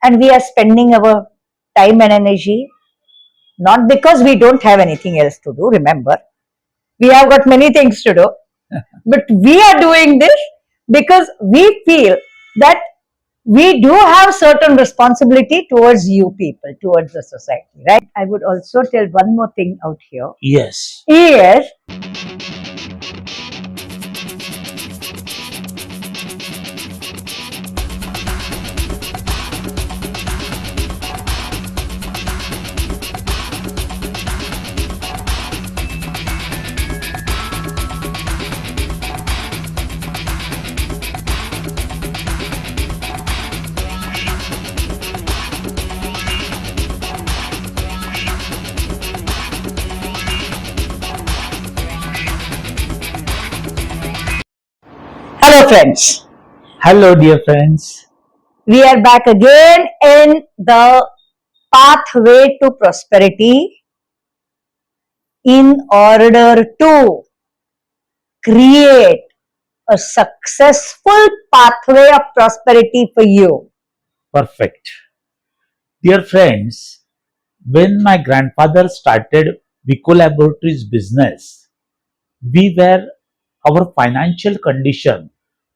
and we are spending our time and energy not because we don't have anything else to do. Remember, we have got many things to do, but we are doing this because we feel that we do have certain responsibility towards you people, towards the society, right? I would also tell one more thing out here. Yes. Is hello, friends. Hello, dear friends. We are back again in the pathway to prosperity in order to create a successful pathway of prosperity for you. Perfect. Dear friends, when my grandfather started Vico Laboratories business, our financial condition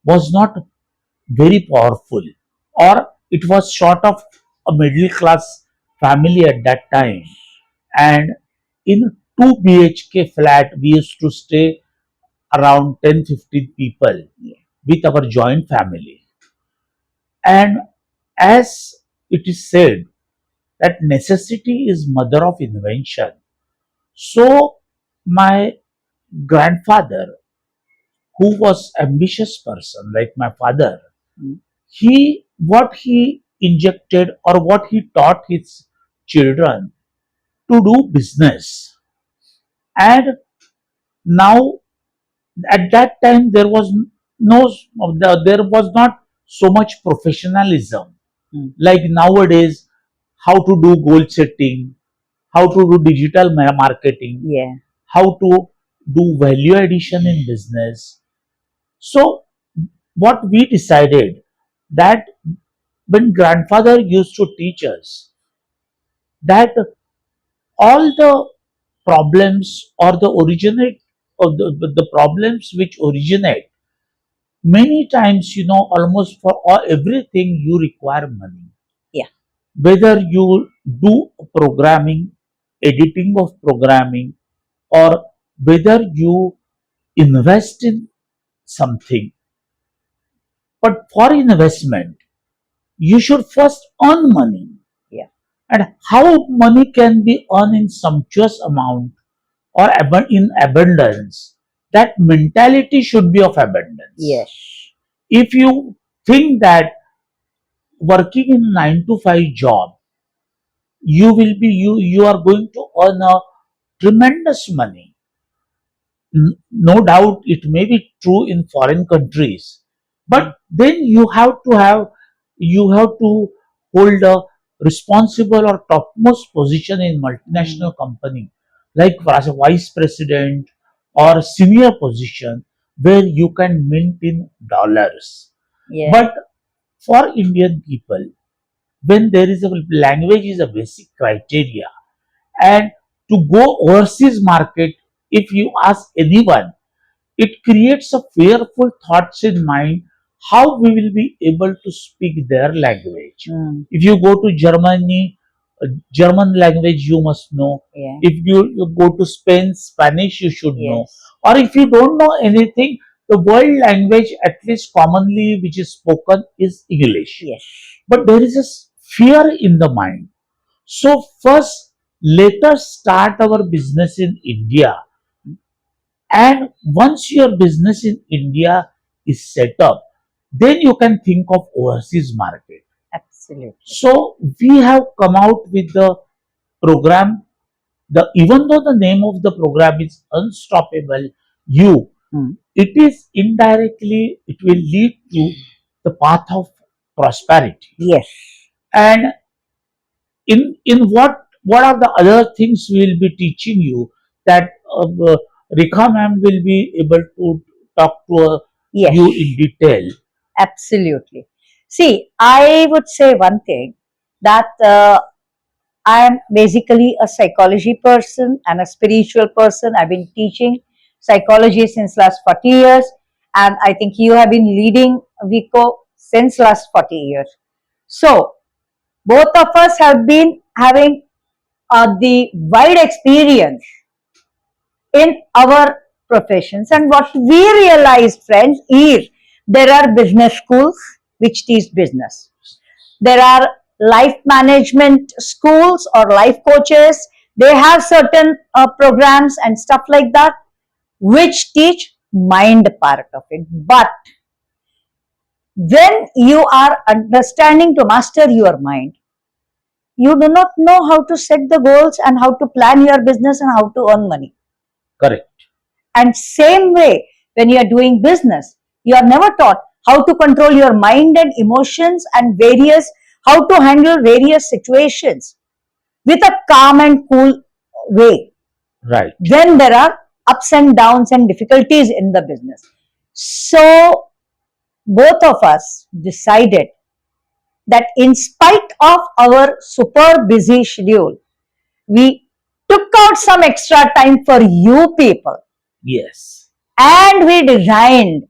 was not very powerful, or it was short of a middle class family at that time. And in 2 BHK flat, we used to stay around 10-15 people with our joint family. And as it is said that necessity is mother of invention, so my grandfather, who was ambitious person like my father, he what he injected or what he taught his children to do business. And now at that time no there was not so much professionalism like nowadays, how to do goal setting, how to do digital marketing, Yeah. how to do value addition in business. So what we decided that when grandfather used to teach us that all the problems or the originate or the problems which originate many times, almost for everything you require money. Yeah. Whether you do programming, editing of programming, or whether you invest in something. But for investment, you should first earn money. Yeah. And how money can be earned in sumptuous amount or in abundance, that mentality should be of abundance. Yes. If you think that working in 9 to 5 job, you are going to earn a tremendous money. No doubt it may be true in foreign countries, but then you have to hold a responsible or topmost position in multinational company, like as a vice president or senior position where you can mint in dollars. Yeah. But for Indian people, when there is a language is a basic criteria, and to go overseas market, if you ask anyone, it creates a fearful thoughts in mind how we will be able to speak their language. If you go to Germany, German language you must know. Yeah. If you go to Spain, Spanish you should know. Yes. Or if you don't know anything, the world language at least commonly which is spoken is English. Yes. But there is a fear in the mind. So first, let us start our business in India. And once your business in India is set up, then you can think of overseas market. Absolutely. So we have come out with the program. Even though the name of the program is Unstoppable You, it is indirectly it will lead to the path of prosperity. Yes. And in what are the other things we will be teaching you that Rekha ma'am will be able to talk to Yes. you in detail. Absolutely. See, I would say one thing that I am basically a psychology person and a spiritual person. I've been teaching psychology since last 40 years, and I think you have been leading Vico since last 40 years. So both of us have been having the wide experience in our professions, and what we realized, friends, is there are business schools which teach business. There are life management schools or life coaches. They have certain programs and stuff like that which teach mind part of it. But when you are understanding to master your mind, you do not know how to set the goals and how to plan your business and how to earn money. Correct. And same way, when you are doing business, you are never taught how to control your mind and emotions and how to handle various situations with a calm and cool way Right. when there are ups and downs and difficulties in the business. So both of us decided that in spite of our super busy schedule, we took out some extra time for you people, Yes. and we designed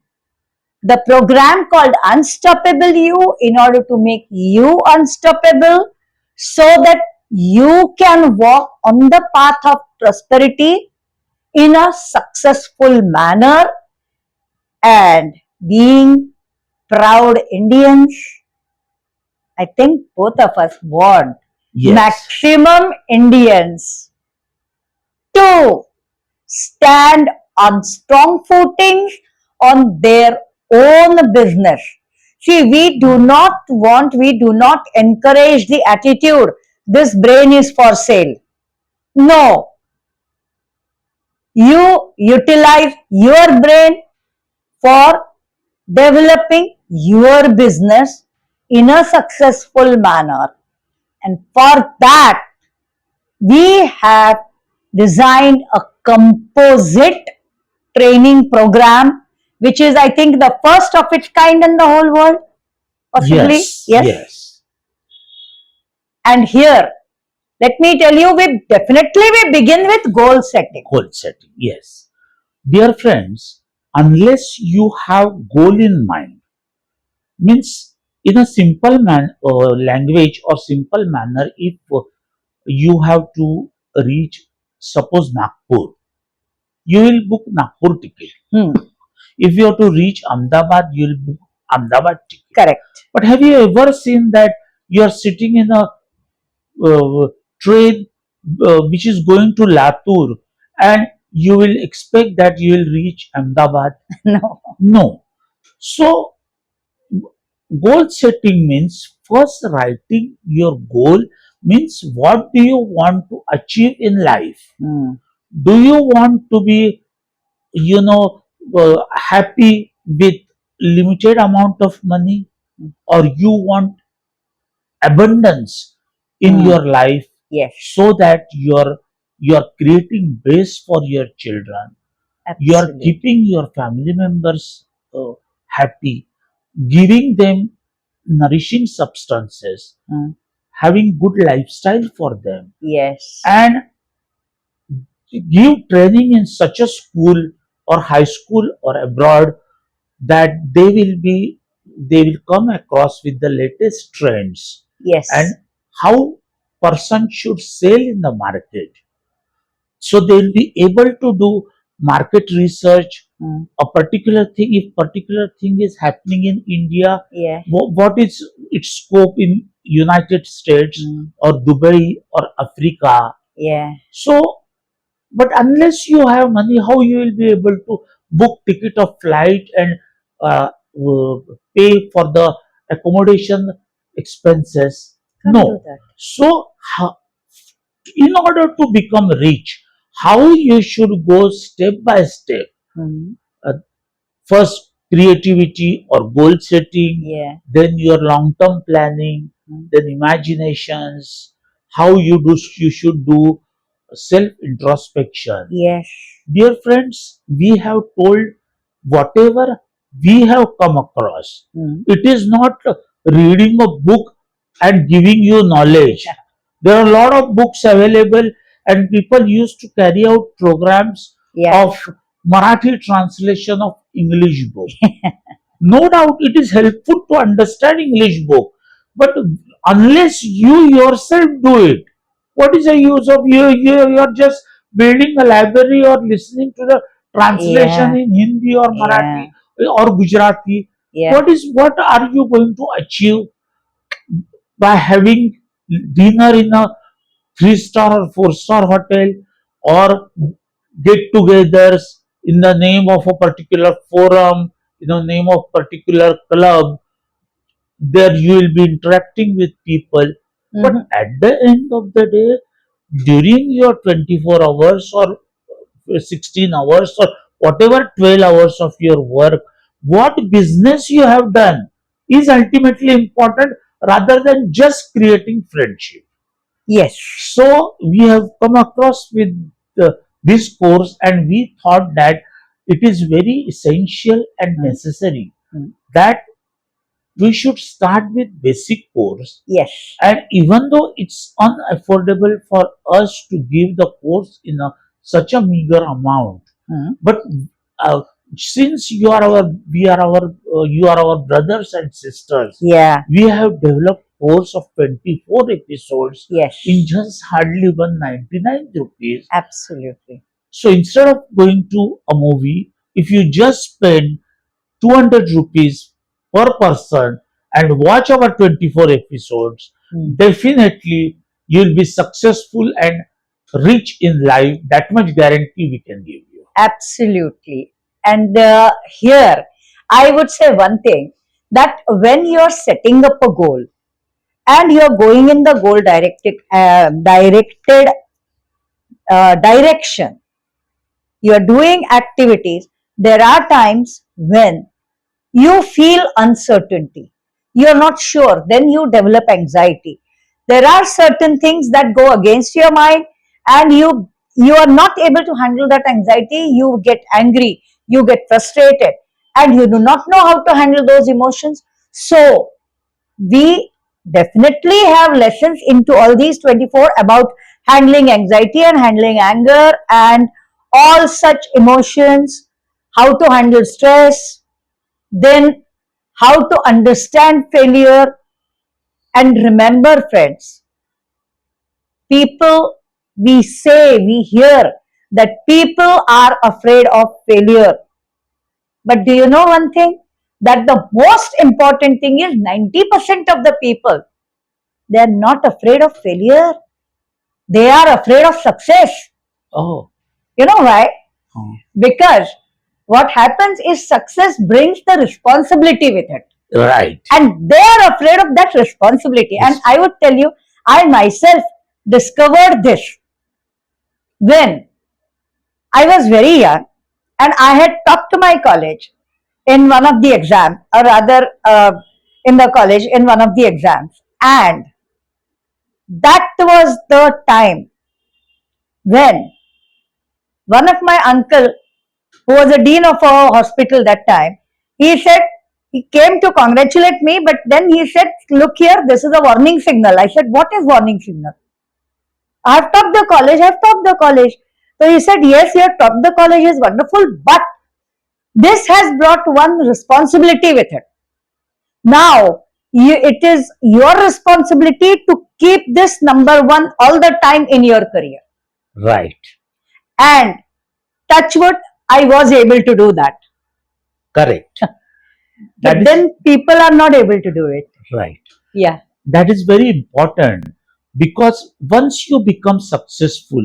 the program called Unstoppable You in order to make you unstoppable so that you can walk on the path of prosperity in a successful manner and being proud Indians. I think both of us want Yes. maximum Indians to stand on strong footing on their own business. See, we do not encourage the attitude, this brain is for sale. No, you utilize your brain for developing your business in a successful manner. And for that, we have designed a composite training program, which is, I think, the first of its kind in the whole world, possibly. Yes. Yes. And here, let me tell you, we begin with goal setting. Goal setting. Yes. Dear friends, unless you have goal in mind, means in a simple language or simple manner, if you have to reach, suppose Nagpur, you will book Nagpur ticket. If you have to reach Ahmedabad, you will book Ahmedabad ticket. Correct. But have you ever seen that you are sitting in a train which is going to Latur and you will expect that you will reach Ahmedabad? No. No. So, goal setting means first writing your goal means what do you want to achieve in life? Do you want to be, happy with limited amount of money, or you want abundance in your life Yes. so that you're creating base for your children, you're Absolutely. keeping your family members happy, giving them nourishing substances, having good lifestyle for them, Yes. and give training in such a school or high school or abroad that they will come across with the latest trends Yes. and how person should sell in the market, so they will be able to do market research. A particular thing, if particular thing is happening in India, Yeah. what is its scope in United States or Dubai or Africa? Yeah. So, but unless you have money, how you will be able to book ticket of flight and uh, pay for the accommodation expenses? Can't No. do that. So, in order to become rich, how you should go step by step. Uh, First, creativity or goal setting, Yeah. then your long term planning, then imaginations, how you should do self introspection. Yes. Dear friends, we have told whatever we have come across. It is not reading a book and giving you knowledge. There are a lot of books available, and people used to carry out programs Yeah. of Marathi translation of English book. No doubt it is helpful to understand English book, but unless you yourself do it, what is the use of you are just building a library or listening to the translation Yeah. in Hindi or Yeah. Marathi or Gujarati. Yeah. What are you going to achieve by having dinner in a 3-star or 4-star hotel, or get togethers in the name of a particular forum, in the name of particular club? There you will be interacting with people, but Mhm. at the end of the day, during your 24 hours or 16 hours or whatever 12 hours of your work, what business you have done is ultimately important rather than just creating friendship. Yes. So we have come across with this course, and we thought that it is very essential and Mm. necessary Mm. that we should start with basic course. Yes. And even though it's unaffordable for us to give the course in such a meager amount, Mm. but uh, since you are our brothers and sisters, Yeah. we have developed course of 24 episodes Yes. in just hardly 199 rupees. Absolutely. So instead of going to a movie, if you just spend 200 rupees per person and watch our 24 episodes, Mm. definitely you'll be successful and rich in life. That much guarantee we can give you. Absolutely. And here, I would say one thing, that when you're setting up a goal and you're going in the goal directed direction, you're doing activities, there are times when you feel uncertainty. You're not sure, then you develop anxiety. There are certain things that go against your mind, and you are not able to handle that anxiety. You get angry, you get frustrated, and you do not know how to handle those emotions. So we definitely have lessons into all these 24 about handling anxiety and handling anger and all such emotions, how to handle stress, then how to understand failure. And remember, friends, people, we hear that people are afraid of failure. But do you know one thing? That the most important thing is 90% of the people, they are not afraid of failure. They are afraid of success. Oh, You know why? oh, Because what happens is success brings the responsibility with it. right. And they are afraid of that responsibility. And Yes. I would tell you, I myself discovered this when I was very young and I had talked to my college in one of the exams, or rather, in the college in one of the exams. And that was the time when one of my uncle, who was a dean of a hospital that time, he said, he came to congratulate me, but then he said, look here, this is a warning signal. I said, what is warning signal? I've topped the college, I've topped the college. So he said, yes, you have topped the college is wonderful, but this has brought one responsibility with it. Now, it is your responsibility to keep this number one all the time in your career. Right. And touch wood, I was able to do that. Correct. But That is then people are not able to do it. right. Yeah. That is very important, because once you become successful,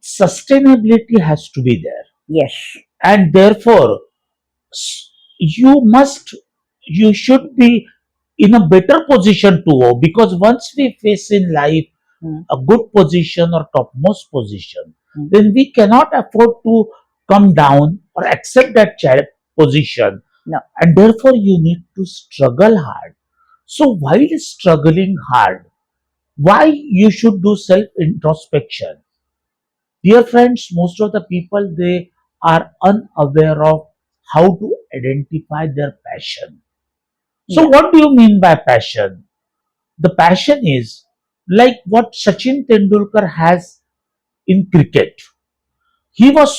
sustainability has to be there, Yes. and therefore you must, you should be in a better position to go, because once we face in life Mm. a good position or topmost position, Mm. then we cannot afford to come down or accept that position, No. and therefore you need to struggle hard. So while struggling hard, why you should do self introspection? Dear friends, most of the people, they are unaware of how to identify their passion. So Yeah. what do you mean by passion? the passion is like what Sachin Tendulkar has in cricket. He was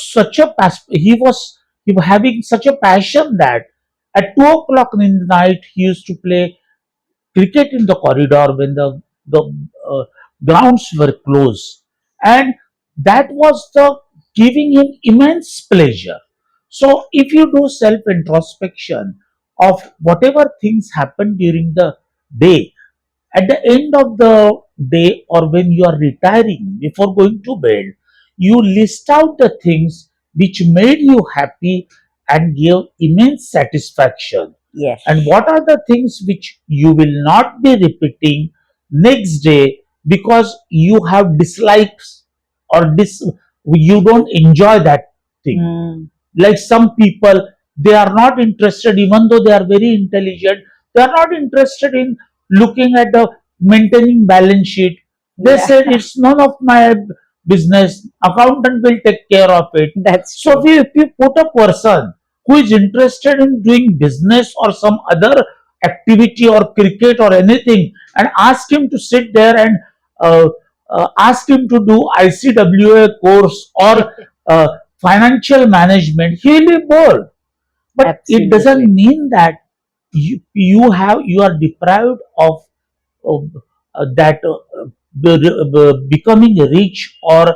having such a passion that at 2 o'clock in the night he used to play cricket in the corridor when the uh, grounds were closed, and that was the giving him immense pleasure. So if you do self introspection of whatever things happen during the day, at the end of the day or when you are retiring before going to bed, you list out the things which made you happy and gave immense satisfaction, Yes. and what are the things which you will not be repeating next day because you have dislikes or you don't enjoy that thing. Mm, Like some people, they are not interested, even though they are very intelligent, they are not interested in looking at the maintaining balance sheet. They yeah, said it's none of my business, accountant will take care of it. that's So true. if you put a person who is interested in doing business or some other activity or cricket or anything and ask him to sit there and uh, ask him to do ICWA course or uh, financial management, he will be bored. But it doesn't Absolutely. mean that you are deprived of that becoming rich or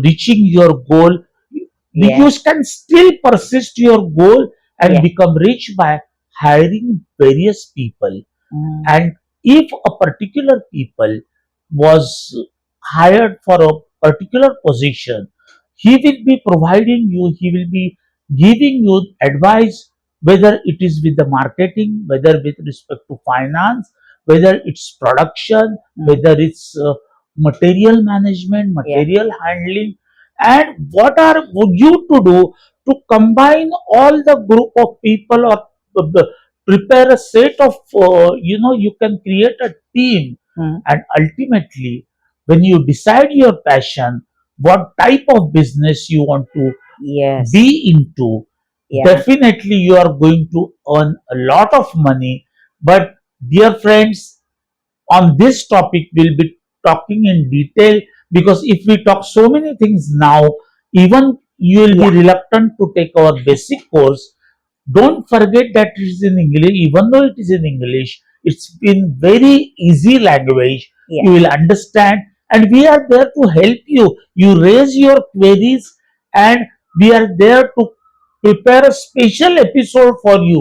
reaching your goal. You Yes. can still persist your goal and Yes. become rich by hiring various people. Mm, And if a particular people was hired for a particular position, he will be providing you, he will be giving you advice, whether it is with the marketing, whether with respect to finance, whether it's production, mm, whether it's material management, yeah. material handling, and what are would you to do to combine all the group of people or prepare a set of you can create a team, Mm, and ultimately when you decide your passion, what type of business you want to yes. be into, Yeah. definitely you are going to earn a lot of money. But dear friends, on this topic we'll be talking in detail, because if we talk so many things now, even you will be Yeah. reluctant to take our basic course. Don't forget that it is in English. Even though it is in English, it's in very easy language. Yeah. You will understand, and we are there to help you. You raise your queries, and we are there to prepare a special episode for you.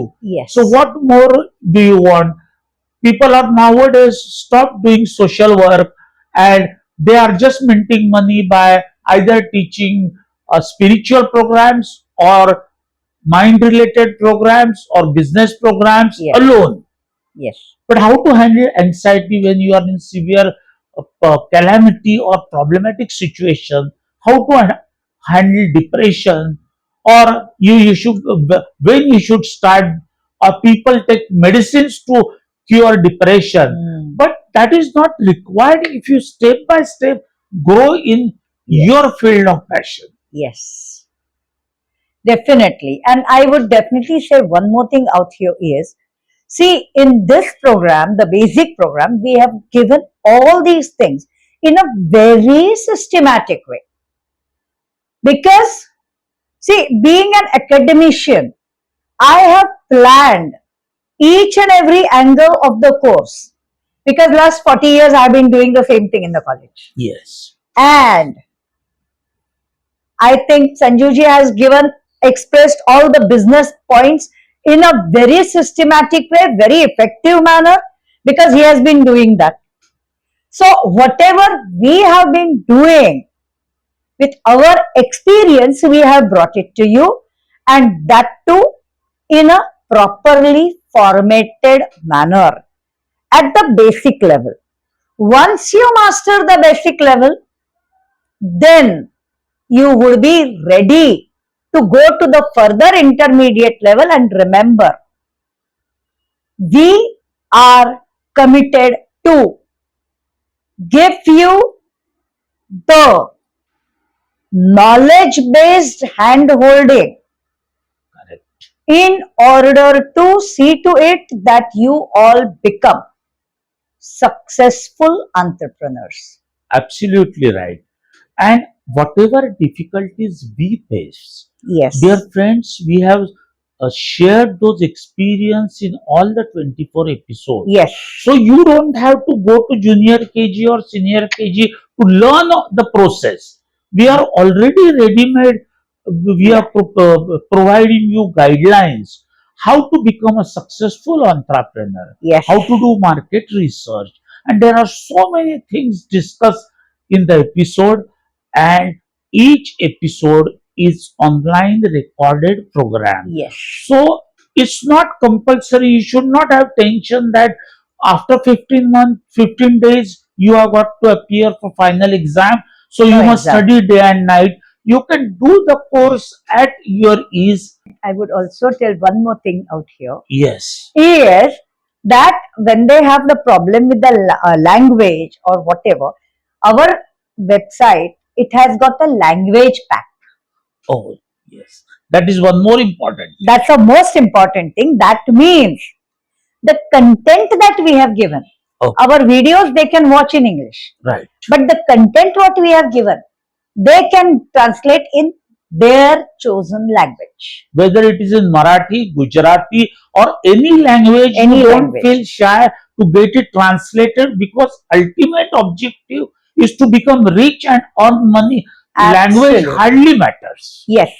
So, Yes. what more do you want? People are nowadays stop doing social work, and they are just minting money by either teaching spiritual programs or mind related programs or business programs Yes. alone. Yes. But how to handle anxiety when you are in severe calamity or problematic situation? How to handle depression, or you should when you should start? People take medicines to cure depression, Mm, but that is not required if you step by step grow in yes. your field of passion. Yes. Definitely. And I would definitely say one more thing out here is, see, in this program, the basic program, we have given all these things in a very systematic way. Because, see, being an academician, I have planned each and every angle of the course. Because last 40 years I've been doing the same thing in the college. Yes. And I think Sanjuji has expressed all the business points in a very systematic way, very effective manner, because he has been doing that. So, whatever we have been doing with our experience, we have brought it to you, and that too in a properly formatted manner at the basic level. Once you master the basic level, then you would be ready to go to the further intermediate level. And remember, we are committed to give you the knowledge based hand holding Correct. in order to see to it that you all become successful entrepreneurs. Absolutely right. And whatever difficulties we face, Yes. dear friends, we have shared those experience in all the 24 episodes. Yes. So you don't have to go to junior KG or senior KG to learn the process. We are already ready made. We are providing you guidelines how to become a successful entrepreneur, Yes. how to do market research, and there are so many things discussed in the episode. And each episode is online recorded program. Yes. So it's not compulsory. You should not have tension that after 15 months, 15 days, you have got to appear for final exam. So you No must exam. study day and night. You can do the course at your ease. I would also tell one more thing out here Yes, is that when they have the problem with the language or whatever, our website, it has got a language pack. oh, yes. That is one more important. That's the most important thing. That means the content that we have given, Okay. our videos they can watch in English, Right. but the content what we have given, they can translate in their chosen language. Whether it is in Marathi, Gujarati, or any language, Any you don't language. feel shy to get it translated, because ultimate objective is to become rich and earn money. Language Absolutely. hardly matters. Yes.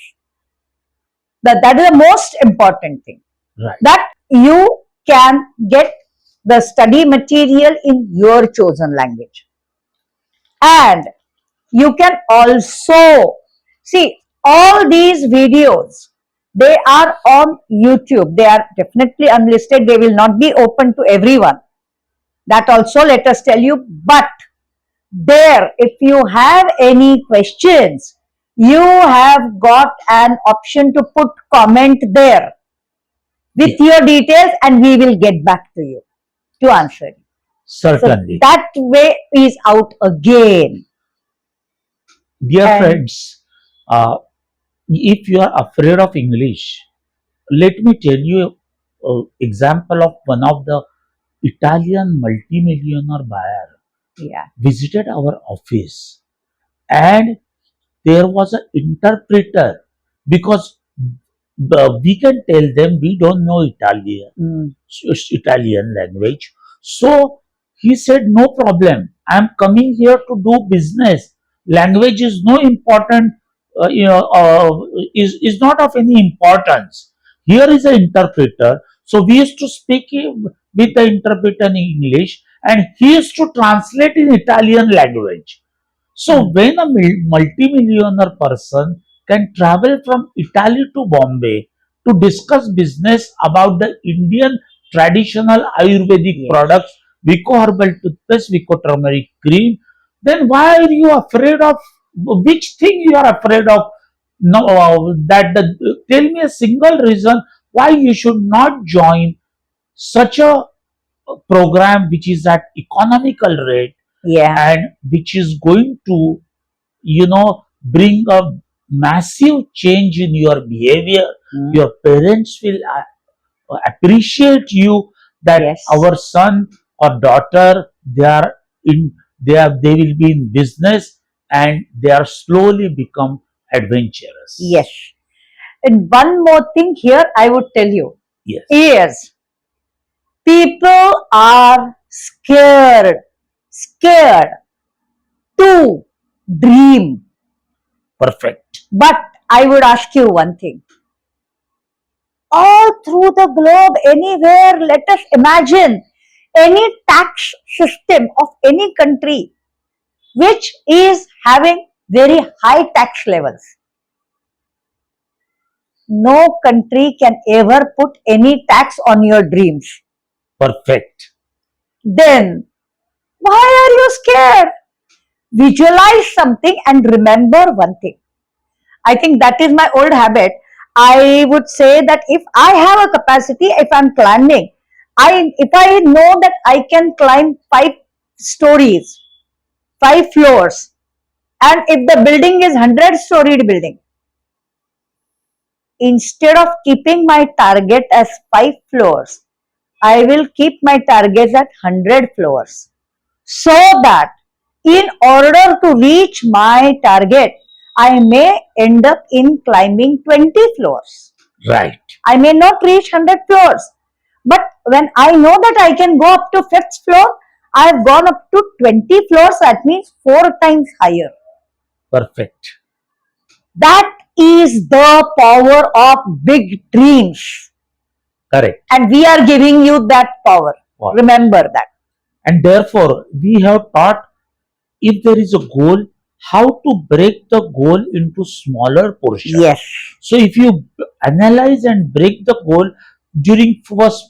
That is the most important thing. Right. That you can get the study material in your chosen language. And you can also see all these videos. They are on YouTube. They are definitely unlisted. They will not be open to everyone. That also let us tell you. But there, if you have any questions, you have got an option to put comment there with your details, and we will get back to you to answer you. So Certainly. that way is out again. Dear And- friends, if you are afraid of English, let me tell you an example of one of the Italian multimillionaire buyer Yeah. visited our office, and there was an interpreter, because we can tell them we don't know Italian language. So he said, no problem, I am coming here to do business. Language is no important, is not of any importance. Here is an interpreter. So we used to speak with the interpreter in English, and he used to translate in Italian language. So when a multimillionaire person can travel from Italy to Bombay to discuss business about the Indian traditional Ayurvedic Yes. products, Vico herbal toothpaste, Vico turmeric cream, then why are you afraid of, which thing you are afraid of? No, tell me a single reason why you should not join such a program which is at economical rate, Yeah. and which is going to, bring a massive change in your behavior. Your parents will appreciate you that Yes. our son or daughter, they are in, they will be in business, and they are slowly become adventurous. Yes. And one more thing here I would tell you Yes. is people are scared to dream. Perfect. But I would ask you one thing. All through the globe, anywhere, let us imagine any tax system of any country which is having very high tax levels. No country can ever put any tax on your dreams. Perfect. Then, why are you scared? Visualize something and remember one thing. I think that is my old habit. I would say that if I have a capacity, if I'm climbing, if I know that I can climb 5 stories, 5 floors, and if the building is 100-storied building, instead of keeping my target as 5 floors, I will keep my targets at 100 floors, so that in order to reach my target, I may end up in climbing 20 floors. Right. I may not reach 100 floors, but when I know that I can go up to fifth floor, I have gone up to 20 floors. That means 4 times higher. Perfect. That is the power of big dreams, Correct. and we are giving you that power. Wow. Remember that. And therefore, we have taught, if there is a goal, how to break the goal into smaller portions. Yes. So if you analyze and break the goal during first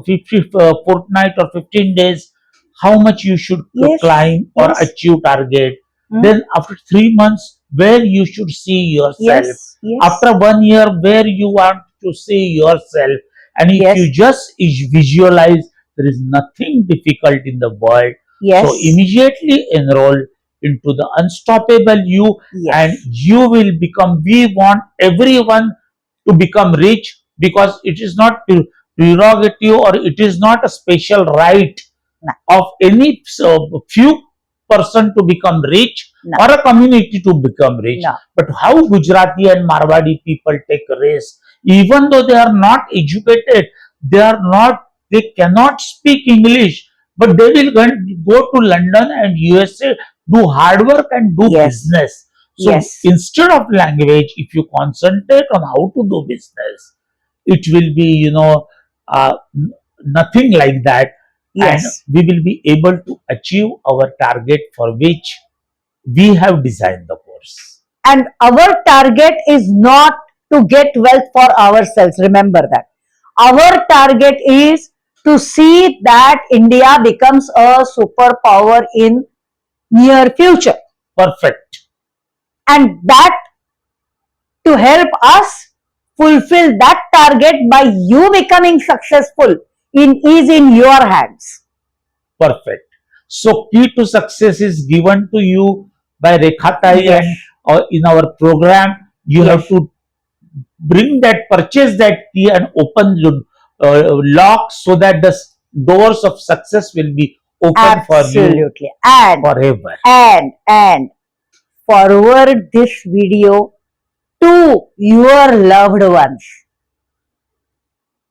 50 fortnight or 15 days, how much you should Yes, climb or yes. achieve target. Mm. Then after 3 months, where you should see yourself. Yes, yes. After 1 year, where you want to see yourself. And if Yes. you just visualize, there is nothing difficult in the world. Yes. So immediately enroll into the unstoppable you, Yes. and you will become. We want everyone to become rich, because it is not prerogative, or it is not a special right No. of any few person to become rich, No. or a community to become rich. No. But how Gujarati and Marwadi people take risk, even though they are not educated, they cannot speak English, but they will go to London and USA, do hard work and do Yes. business. So Yes. instead of language, if you concentrate on how to do business, it will be, nothing like that. Yes. And we will be able to achieve our target for which we have designed the course. And our target is not to get wealth for ourselves. Remember that. Our target is to see that India becomes a superpower in near future. Perfect. And that, to help us fulfill that target by you becoming successful, is in your hands. Perfect. So key to success is given to you by Rekha Tai, Yes. and in our program, you Yes. have to purchase that key and open the lock, so that the doors of success will be open for you Absolutely. And forever. and forward this video to your loved ones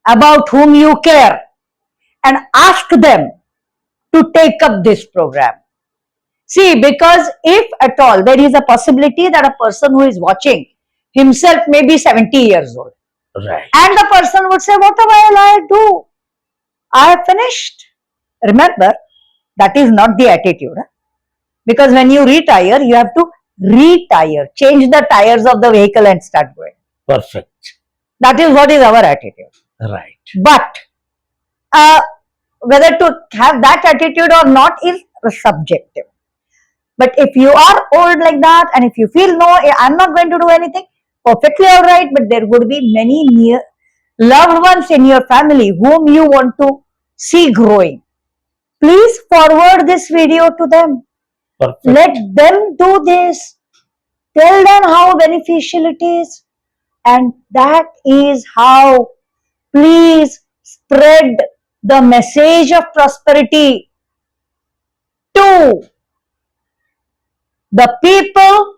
about whom you care, and ask them to take up this program. See, because if at all there is a possibility that a person who is watching himself may be 70 years old, Right. and the person would say, what will I do? I have finished. Remember, that is not the attitude. Because when you retire, you have to retire, change the tires of the vehicle and start going. Perfect. That is what is our attitude. Right. But whether to have that attitude or not is subjective. But if you are old like that, and if you feel, no, I'm not going to do anything, perfectly all right, but there would be many near loved ones in your family whom you want to see growing. Please forward this video to them. Perfect. Let them do this. Tell them how beneficial it is. And that is how, please spread the message of prosperity to the people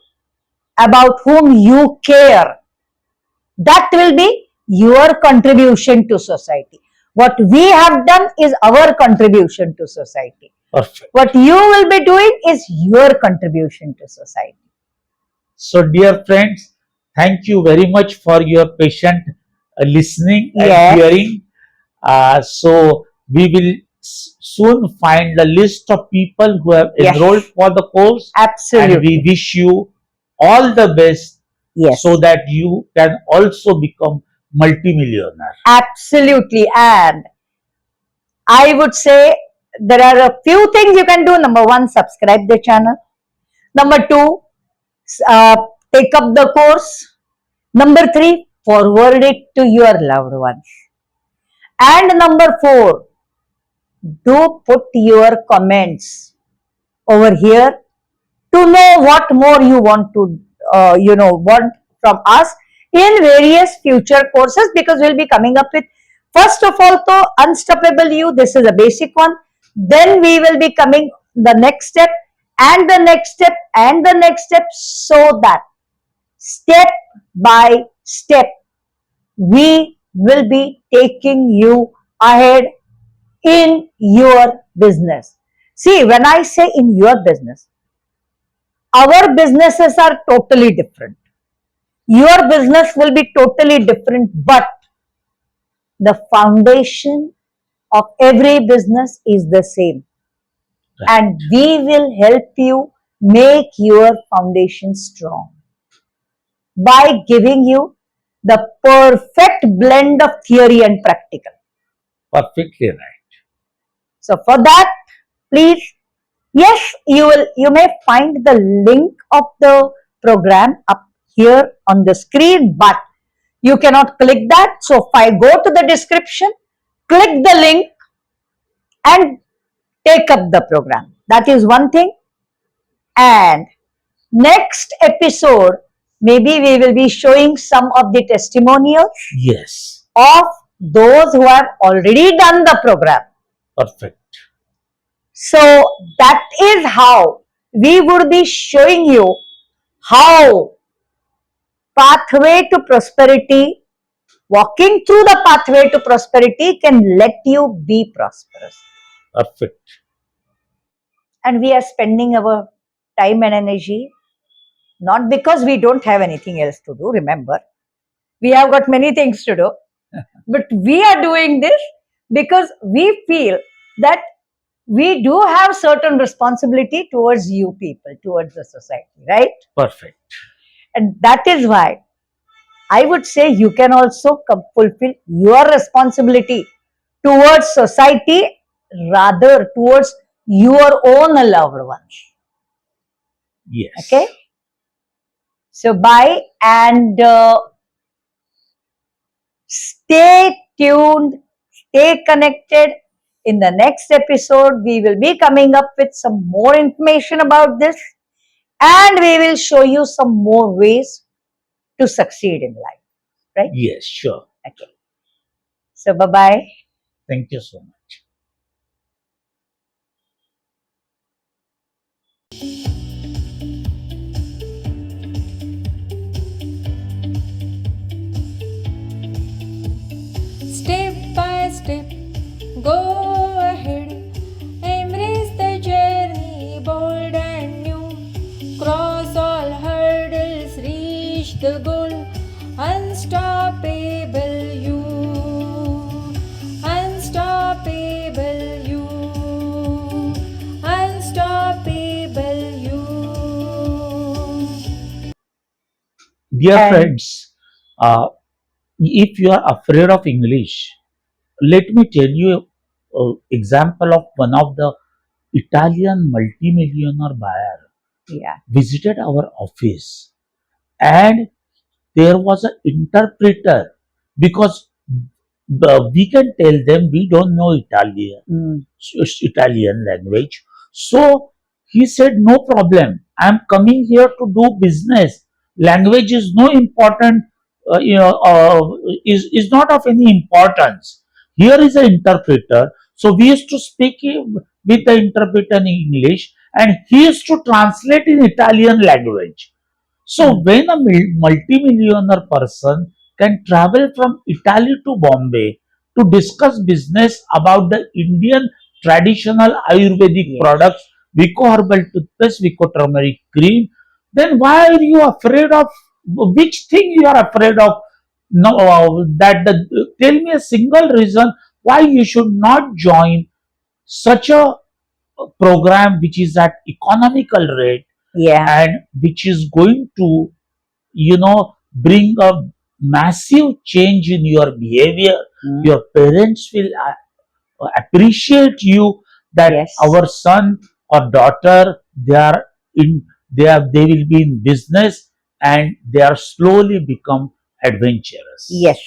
about whom you care. That will be your contribution to society. What we have done is our contribution to society. Perfect. What you will be doing is your contribution to society. So, dear friends, thank you very much for your patient listening and Yes. hearing. So, we will soon find a list of people who have Yes. enrolled for the course, and Absolutely. we wish you all the best, Yes. so that you can also become multimillionaire. Absolutely. And I would say there are a few things you can do. Number one, subscribe the channel. Number two, take up the course. Number three, forward it to your loved ones. And number four, do put your comments over here to know what more you want to, want from us in various future courses, because we'll be coming up with First of all, to Unstoppable You, this is a basic one. Then we will be coming the next step and the next step and the next step, so that step by step we will be taking you ahead in your business. See, when I say in your business, our businesses are totally different. Your business will be totally different, but the foundation of every business is the same. And we will help you make your foundation strong by giving you the perfect blend of theory and practical. Perfectly right. So for that, please, yes, you may find the link of the program up here on the screen, but you cannot click that. So if I go to the description, click the link and take up the program. That is one thing. And next episode, maybe we will be showing some of the testimonials Yes. of those who have already done the program. Perfect. So that is how we would be showing you how pathway to prosperity, walking through the pathway to prosperity can let you be prosperous. Perfect. And we are spending our time and energy not because we don't have anything else to do, remember, we have got many things to do, but we are doing this because we feel that we do have certain responsibility towards you people, towards the society, right? Perfect. And that is why I would say you can also fulfill your responsibility towards society, rather towards your own loved ones. Yes. Okay? So bye, and stay tuned, stay connected. In the next episode, we will be coming up with some more information about this, and we will show you some more ways to succeed in life. Right? Yes, sure. Okay. So bye bye. Thank you so much. Step by step, go ahead, embrace the journey, bold and new. Cross all hurdles, reach the goal, unstoppable you, unstoppable you, unstoppable you. Dear And- friends, if you are afraid of English, let me tell you an example of one of the Italian multimillionaire buyer Yeah. visited our office, and there was an interpreter because we can tell them we don't know Italian language. So he said, no problem. I'm coming here to do business. Language is no important, is not of any importance. Here is an interpreter. So we used to speak with the interpreter in English, and he used to translate in Italian language. So when a multimillionaire person can travel from Italy to Bombay to discuss business about the Indian traditional Ayurvedic Yes. products, Vico herbal toothpaste, Vico turmeric cream, then why are you afraid of, which thing you are afraid of? No, tell me a single reason why you should not join such a program which is at economical rate Yeah. and which is going to, bring a massive change in your behavior. Mm. Your parents will appreciate you that Yes. our son or daughter, they will be in business and they are slowly become adventurous. Yes.